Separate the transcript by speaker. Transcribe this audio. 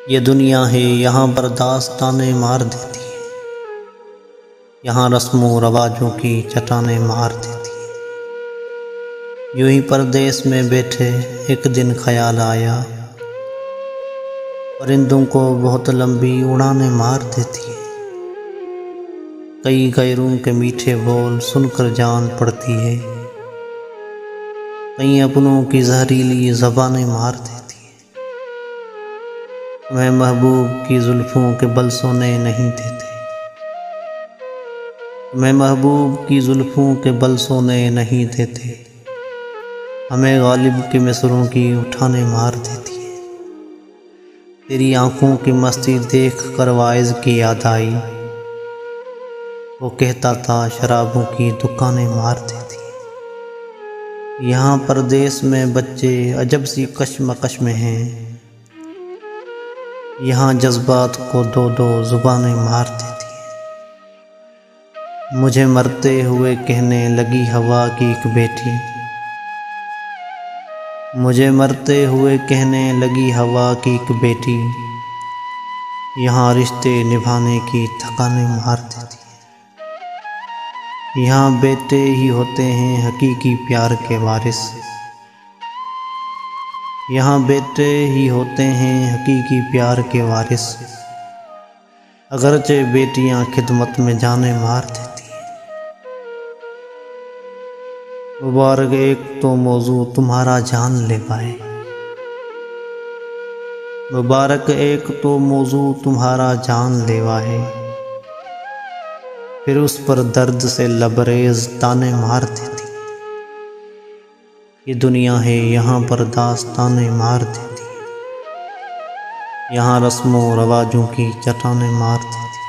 Speaker 1: ये दुनिया है यहाँ पर दास्तानें मार देती है, यहाँ रस्मों रवाजों की चट्टानें मार देती है। यूं ही परदेश में बैठे एक दिन ख्याल आया, परिंदों को बहुत लंबी उड़ानें मार देती है। कई गैरों के मीठे बोल सुनकर जान पड़ती है, कई अपनों की जहरीली ज़बानें मार देती है। तुम्हें महबूब की जुल्फों के बल सोने नहीं देते, तुम्हें महबूब की जुल्फों के बल सोने नहीं देते। हमें गालिब के मिसरों की उठाने मार देती है। तेरी आंखों की मस्ती देख कर वाइज की याद आई, वो कहता था शराबों की दुकानें मार देती है। यहाँ परदेश में बच्चे अजब सी कश्मकश में हैं, यहाँ जज्बात को दो दो जुबानें मार देती है। मुझे मरते हुए कहने लगी हवा की एक बेटी, मुझे मरते हुए कहने लगी हवा की एक बेटी, यहाँ रिश्ते निभाने की थकानें मार देती है। यहाँ बेटे ही होते हैं हकीकी प्यार के वारिस, यहाँ बेटे ही होते हैं हकीकी प्यार के वारिस। अगरचे बेटियां खिदमत में जाने मार देती हैं। मुबारक एक तो मौजू तुम्हारा जान ले पाए, मुबारक एक तो मौजू तुम्हारा जान लेवा है, फिर उस पर दर्द से लबरेज ताने मार देती। ये दुनिया है यहाँ पर दास्तानें मार देती है, यहाँ रस्मों रवाजों की चट्टानें मार देती।